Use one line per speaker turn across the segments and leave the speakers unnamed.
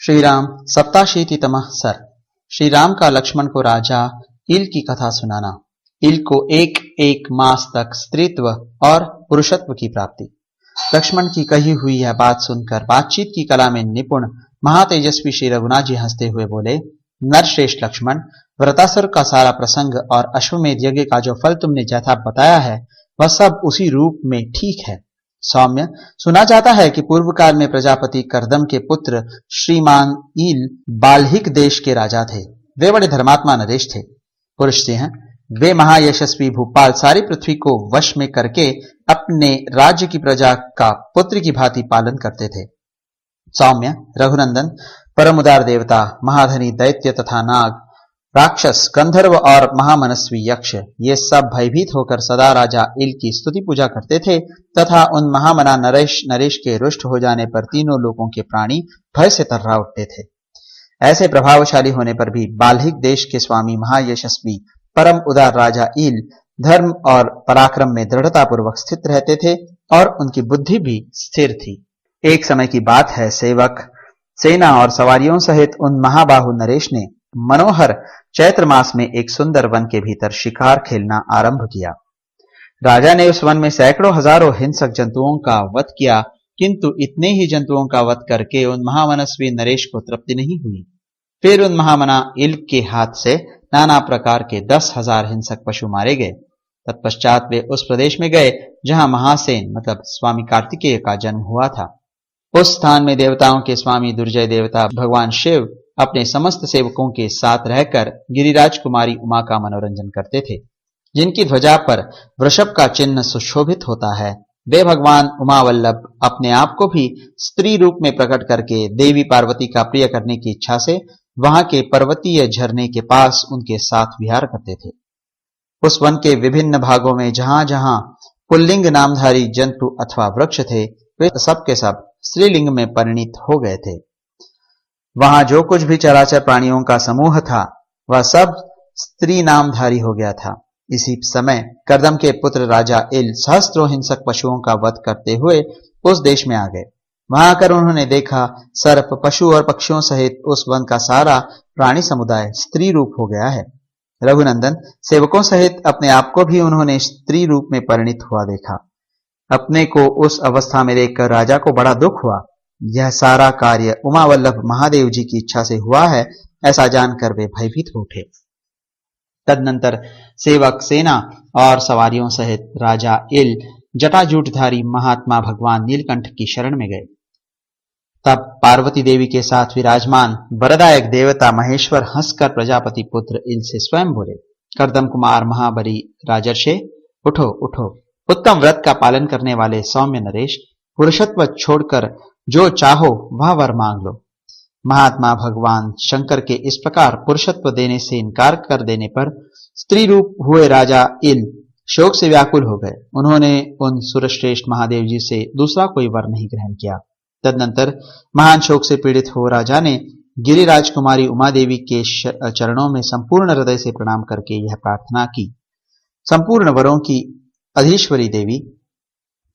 श्री राम सप्ताशीतितमः सर्ग। श्री राम का लक्ष्मण को राजा इल की कथा सुनाना। इल को एक एक मास तक स्त्रीत्व और पुरुषत्व की प्राप्ति। लक्ष्मण की कही हुई यह बात सुनकर बातचीत की कला में निपुण महातेजस्वी श्री रघुनाथ जी हंसते हुए बोले, नरश्रेष्ठ लक्ष्मण, व्रतासुर का सारा प्रसंग और अश्वमेध यज्ञ का जो फल तुमने जैसा बताया है वह सब उसी रूप में ठीक है। सौम्य, सुना जाता है कि पूर्व काल में प्रजापति करदम के पुत्र श्रीमान ईल बाल्हिक देश के राजा थे। वे बड़े धर्मात्मा नरेश थे, पुरुष से हैं। वे महायशस्वी भूपाल सारी पृथ्वी को वश में करके अपने राज्य की प्रजा का पुत्र की भांति पालन करते थे। सौम्य, रघुनंदन, परम उदार देवता, महाधनी दैत्य तथा नाग, राक्षस, गंधर्व और महामनस्वी यक्ष, ये सब भयभीत होकर सदा राजा इल की स्तुति पूजा करते थे तथा उन महामना नरेश के रुष्ट हो जाने पर तीनों लोगों के प्राणी भय से थर्रा उठते थे। ऐसे प्रभावशाली होने पर भी बाल्हिक देश के स्वामी महायशस्वी परम उदार राजा इल धर्म और पराक्रम में दृढ़ता पूर्वक स्थित रहते थे और उनकी बुद्धि भी स्थिर थी। एक समय की बात है, सेवक, सेना और सवारियों सहित उन महाबाहु नरेश ने मनोहर चैत्र मास में एक सुंदर वन के भीतर शिकार खेलना आरंभ किया। राजा ने उस वन में सैकड़ों हजारों हिंसक जंतुओं का वध किया, किंतु इतने ही जंतुओं का वध करके उन महामनस्वी नरेश को तृप्ति नहीं हुई। फिर उन महामना इल के हाथ से नाना प्रकार के 10,000 हिंसक पशु मारे गए। तत्पश्चात वे उस प्रदेश में गए जहां महासेन मतलब स्वामी कार्तिकेय का जन्म हुआ था। उस स्थान में देवताओं के स्वामी दुर्जय देवता भगवान शिव अपने समस्त सेवकों के साथ रहकर गिरिराज कुमारी उमा का मनोरंजन करते थे, जिनकी ध्वजा पर वृषभ का चिन्ह सुशोभित होता है। वे भगवान उमा वल्लभ अपने आप को भी स्त्री रूप में प्रकट करके देवी पार्वती का प्रिय करने की इच्छा से वहां के पर्वतीय झरने के पास उनके साथ विहार करते थे। उस वन के विभिन्न भागों में जहां जहां पुल्लिंग नामधारी जंतु अथवा वृक्ष थे, वे सब के सब स्त्रीलिंग में परिणित हो गए थे। वहां जो कुछ भी चराचर प्राणियों का समूह था वह सब स्त्री नामधारी हो गया था। इसी समय करदम के पुत्र राजा इल सहस्त्रों हिंसक पशुओं का वध करते हुए उस देश में आ गए। वहां आकर उन्होंने देखा सर्प, पशु और पक्षियों सहित उस वन का सारा प्राणी समुदाय स्त्री रूप हो गया है। रघुनंदन, सेवकों सहित अपने आप को भी उन्होंने स्त्री रूप में परिणित हुआ देखा। अपने को उस अवस्था में देखकर राजा को बड़ा दुख हुआ। यह सारा कार्य उमा वल्लभ महादेव जी की इच्छा से हुआ है, ऐसा जानकर वे भयभीत हो उठे। तदनंतर सेवक, सेना और सवारियों सहित राजा इल जटाजूटधारी महात्मा भगवान नीलकंठ की शरण में गए। तब पार्वती देवी के साथ विराजमान वरदायक देवता महेश्वर हंसकर प्रजापति पुत्र इल से स्वयं बोले, करदम कुमार महाबली राजर्षे, उठो उठो। उत्तम व्रत का पालन करने वाले सौम्य नरेश, पुरुषत्व छोड़कर जो चाहो वह वर मांग लो। महात्मा भगवान शंकर के इस प्रकार पुरुषत्व देने से इनकार कर देने पर स्त्री रूप हुए राजा इल शोक से व्याकुल हो गए। उन्होंने उन सुरश्रेष्ठ महादेव जी से दूसरा कोई वर नहीं ग्रहण किया। तदनंतर महान शोक से पीड़ित हो राजा ने गिरिराज कुमारी उमा देवी के चरणों में संपूर्ण हृदय से प्रणाम करके यह प्रार्थना की, संपूर्ण वरों की अधीश्वरी देवी,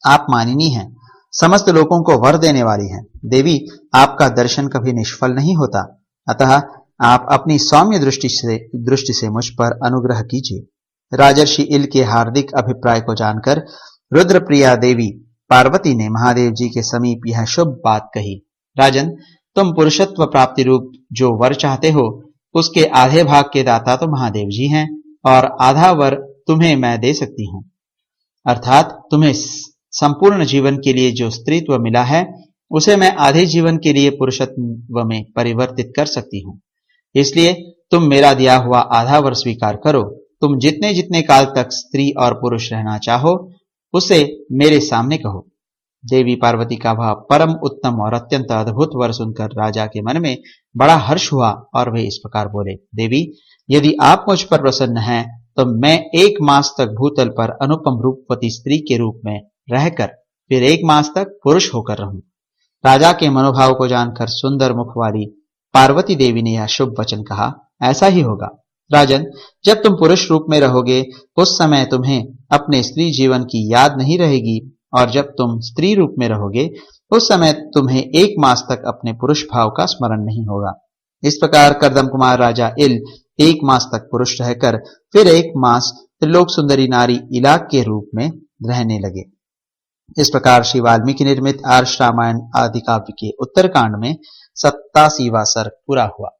आप मानिनी हैं, समस्त लोगों को वर देने वाली हैं। देवी, आपका दर्शन कभी निष्फल नहीं होता, अतः आप अपनी सौम्य दृष्टि से मुझ पर अनुग्रह कीजिए। राजर्षि इल के हार्दिक अभिप्राय को जानकर रुद्रप्रिया देवी पार्वती ने महादेव जी के समीप यह शुभ बात कही, राजन, तुम पुरुषत्व प्राप्ति रूप जो वर चाहते हो उसके आधे भाग के दाता तो महादेव जी हैं और आधा वर तुम्हें मैं दे सकती हूं। अर्थात तुम्हें संपूर्ण जीवन के लिए जो स्त्रीत्व मिला है उसे मैं आधे जीवन के लिए पुरुषत्व में परिवर्तित कर सकती हूं। इसलिए तुम मेरा दिया हुआ आधा वर स्वीकार करो। तुम जितने जितने काल तक स्त्री और पुरुष रहना चाहो उसे मेरे सामने कहो। देवी पार्वती का वह परम उत्तम और अत्यंत अद्भुत वर सुनकर राजा के मन में बड़ा हर्ष हुआ और वे इस प्रकार बोले, देवी, यदि आप मुझ पर प्रसन्न हैं तो मैं 1 मास तक भूतल पर अनुपम रूपवती स्त्री के रूप में रहकर फिर 1 मास तक पुरुष होकर रहूं। राजा के मनोभाव को जानकर सुंदर मुख वाली पार्वती देवी ने यह शुभ वचन कहा, ऐसा ही होगा। राजन, जब तुम पुरुष रूप में रहोगे उस समय तुम्हें अपने स्त्री जीवन की याद नहीं रहेगी और जब तुम स्त्री रूप में रहोगे उस समय तुम्हें 1 मास तक अपने पुरुष भाव का स्मरण नहीं होगा। इस प्रकार करदम कुमार राजा इल 1 मास तक पुरुष रहकर फिर 1 मास त्रिलोक सुंदरी नारी इलाक के रूप में रहने लगे। इस प्रकार श्री वाल्मीकि निर्मित आर्ष रामायण आदि काव्य के उत्तरकांड में 87वां सर्ग पूरा हुआ।